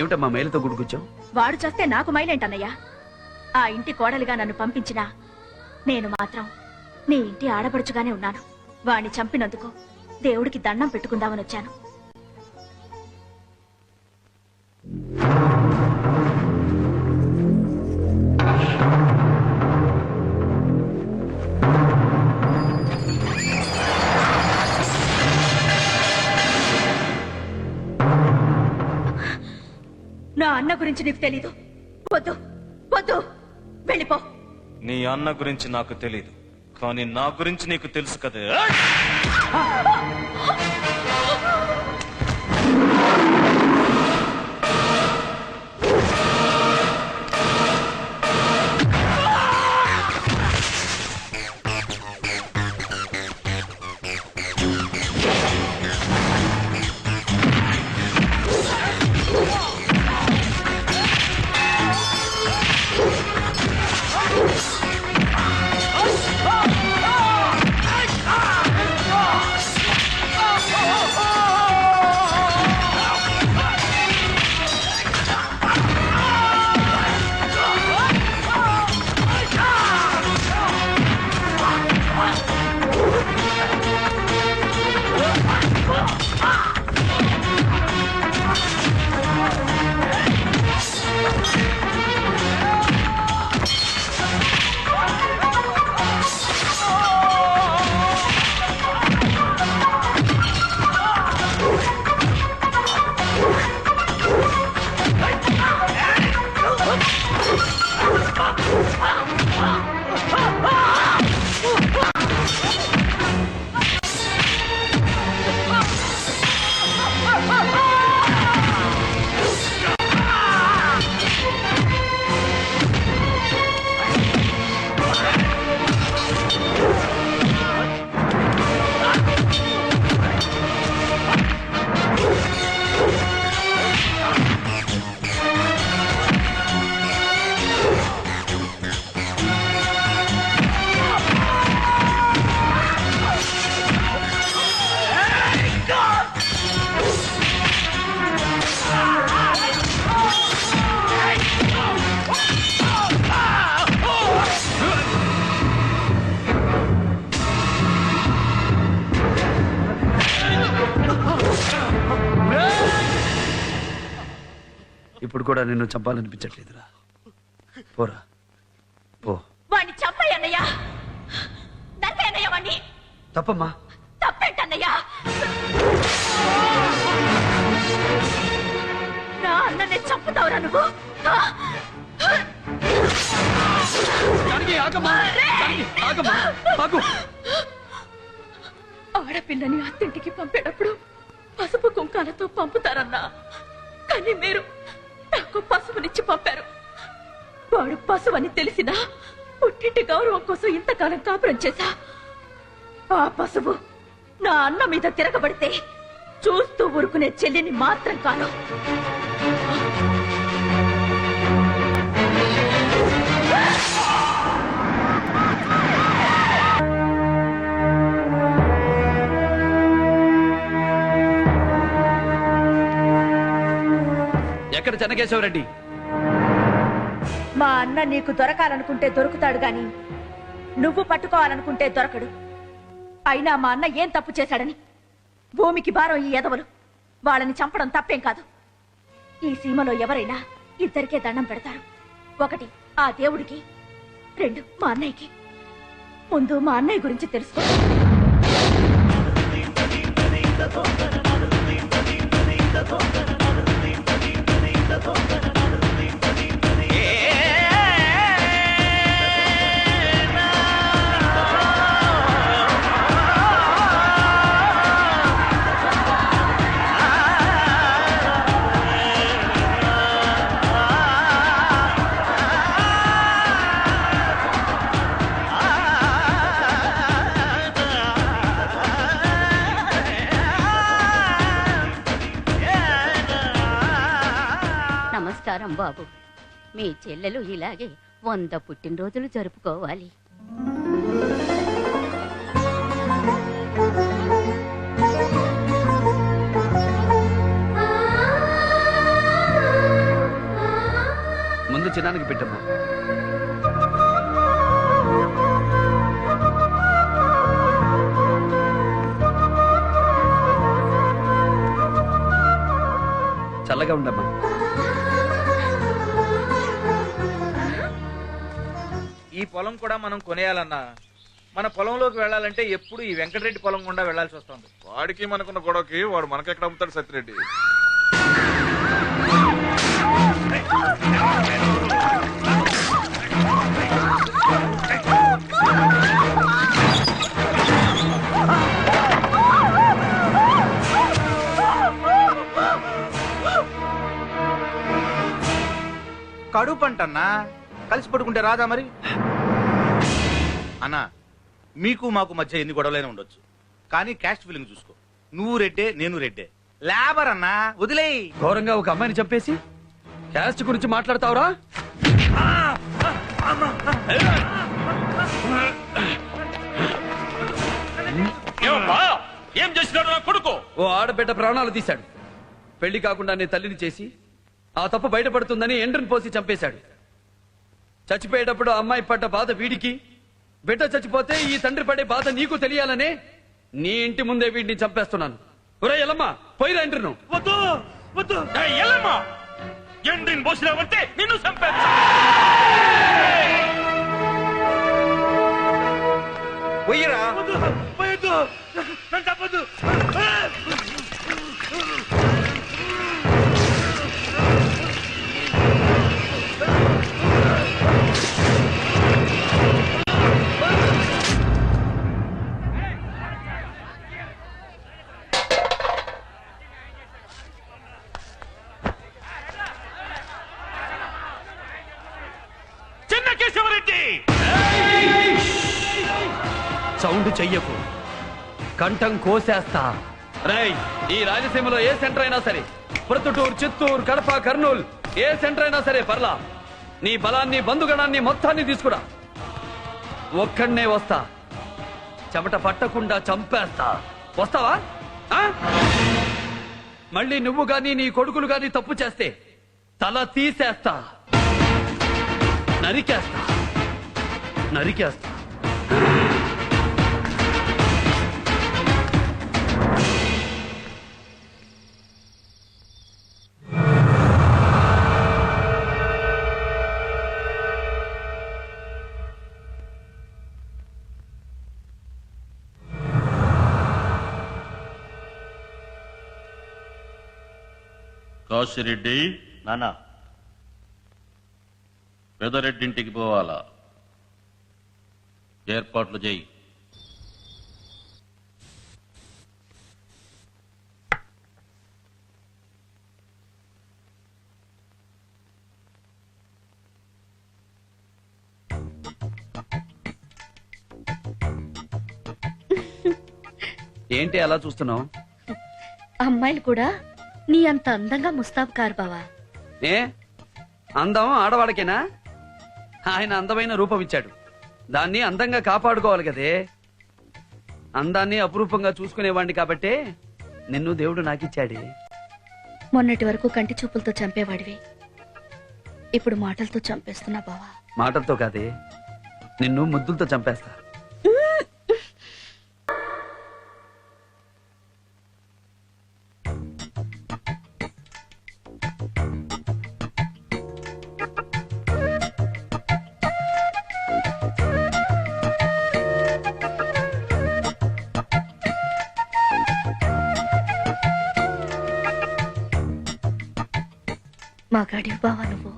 ఏమిటమ్మా మైలుతో గుడికొచ్చావు? వాడు చేస్తే నాకు మైలేంటన్నయ్యా? ఆ ఇంటి కోడలిగా నన్ను పంపించినా నేను మాత్రం నీ ఇంటి ఆడపడుచుగానే ఉన్నాను. వాణ్ణి చంపినందుకు దేవుడికి దండం పెట్టుకుందామని వచ్చాను. నా అన్న గురించి నీకు తెలీదు. వద్దు వద్దు, వెళ్ళిపో. నీ అన్న గురించి నాకు తెలీదు, కానీ నా గురించి నీకు తెలుసు కదా. ఇప్పుడు కూడా నిన్ను చంపాలనిపించట్లేదురా. పోరా పో. వాణ్ణి చంపయ్యన్నయ్యా, నరికేయన్నయ్యా వాణ్ణి. తప్పమ్మా. తప్పేంటన్నయ్యా? నా అన్ననే చంపుతావురా నువ్వు? ఆడపిల్లని అత్తింటికి పంపేటప్పుడు పసుపు కుంకాలతో పంపుతారన్నా, కానీ మీరు నాకు పసుపునిచ్చి పంపారు. వాడు పసువని తెలిసినా పుట్టింటి గౌరవం కోసం ఇంతకాలం కాపురం చేశా. ఆ పసుపు నా అన్న మీద తిరగబడితే చూస్తూ ఊరుకునే చెల్లిని మాత్రం కాను. ఎక్కడ చెన్నకేశవరెడ్డి? మా అన్న నీకు దొరకాలనుకుంటే దొరుకుతాడు గాని నువ్వు పట్టుకోవాలనుకుంటే దొరకడు. అయినా మా అన్న ఏం తప్పు చేశాడని భూమికి భారం ఈ ఎదవలు. వాళ్ళని చంపడం తప్పేం కాదు. ఈ సీమలో ఎవరైనా ఇద్దరికే దండం పెడతారు. ఒకటి ఆ దేవుడికి, రెండు మా అన్నయ్యకి. ముందు మా అన్నయ్య గురించి తెలుసుకో. నమస్కారం బాబు. మీ చెల్లెలు ఇలాగే 100 పుట్టినరోజులు జరుపుకోవాలి. చిన్నానికి పెట్టమ్మా. చల్లగా ఉండమ్మా. ఈ పొలం కూడా మనం కొనేయాలన్నా మన పొలంలోకి వెళ్ళాలంటే ఎప్పుడు ఈ వెంకటరెడ్డి పొలం గుండా వెళ్లాల్సి వస్తుంది. వాడికి మనకున్న గొడవకి వాడు మనకెక్కడ అమ్ముతాడు సత్యరెడ్డి? కడుపు పంటన్నా కలిసి పడుకుంటే రాదా మరి? అన్నా మీకు మాకు మధ్య ఎన్ని గొడవలైనా ఉండొచ్చు, కానీ క్యాస్ట్ ఫీలింగ్ చూసుకో. నువ్వు రెడ్డే, నేను రెడ్డే. లేబర్ అన్నా వదిలేయి. ఘోరంగా ఒక అమ్మాయిని చంపేసి క్యాస్ట్ గురించి మాట్లాడతావురా? ఏం చేసినాడు నా కొడుకు? ఓ ఆడబిడ్డ ప్రాణాలు తీశాడు. పెళ్లి కాకుండా నీ తల్లిని చేసి ఆ తప్పు బయటపడుతుందని ఎండ్రన్ పోసి చంపేశాడు. చచ్చిపోయేటప్పుడు ఆ అమ్మాయి పడ్డ బాధ వీడికి, బిడ్డ చచ్చిపోతే ఈ తండ్రి పడే బాధ నీకు తెలియాలనే నీ ఇంటి ముందే వీడిని చంపేస్తున్నాను. ఒరే ఎల్లమ్మా, పోయిరా ఎండ్రను. వద్దు వద్దు, ఎల్లమ్మా ఎండ్రిని పోసినావంటే నిన్ను చంపేస్తా. పోయిరా. పోయొద్దు, నన్ను చంపొద్దు. చిన్నకేశవరెడ్డి, సౌండ్ చెయ్యకు, కంఠం కోసేస్తా. రేయ్, ఈ రాయలసీమలో ఏ సెంటర్ అయినా సరే, ప్రొద్దుటూరు, చిత్తూరు, కడప, కర్నూలు, ఏ సెంటర్ అయినా సరే పర్లా, నీ బలాన్ని, బంధుగణాన్ని మొత్తాన్ని తీసుకురా. ఒక్కడనే వస్తా, చెమట పట్టకుండా చంపేస్తా. వస్తావా? ఆ? మళ్ళీ నువ్వు గాని నీ కొడుకులు గాని తప్పు చేస్తే తల తీసేస్తా, నరికేస్తా, నరికేస్తా. కాశిరెడ్డి, నానా పెదరెడ్డింటికి పోవాలా? ఏర్పాట్లు చేయి. ఏంటి అలా చూస్తున్నావు? అమ్మాయిలు కూడా నీ అంత అందంగా ముస్తాబు కారు బావా. ఏ అందం ఆడవాడికేనా? ఆయన అందమైన రూపం ఇచ్చాడు, దాన్ని అందంగా కాపాడుకోవాలి కదే. అందాన్ని అపురూపంగా చూసుకునేవాడిని కాబట్టే నిన్ను దేవుడు నాకిచ్చాడే. మొన్నటి వరకు కంటి చూపులతో చంపేవాడివి, ఇప్పుడు మాటలతో చంపేస్తున్నా బావా. మాటలతో కాదే, నిన్ను ముద్దులతో చంపేస్తా. మా గాడివి బావా నువ్వు.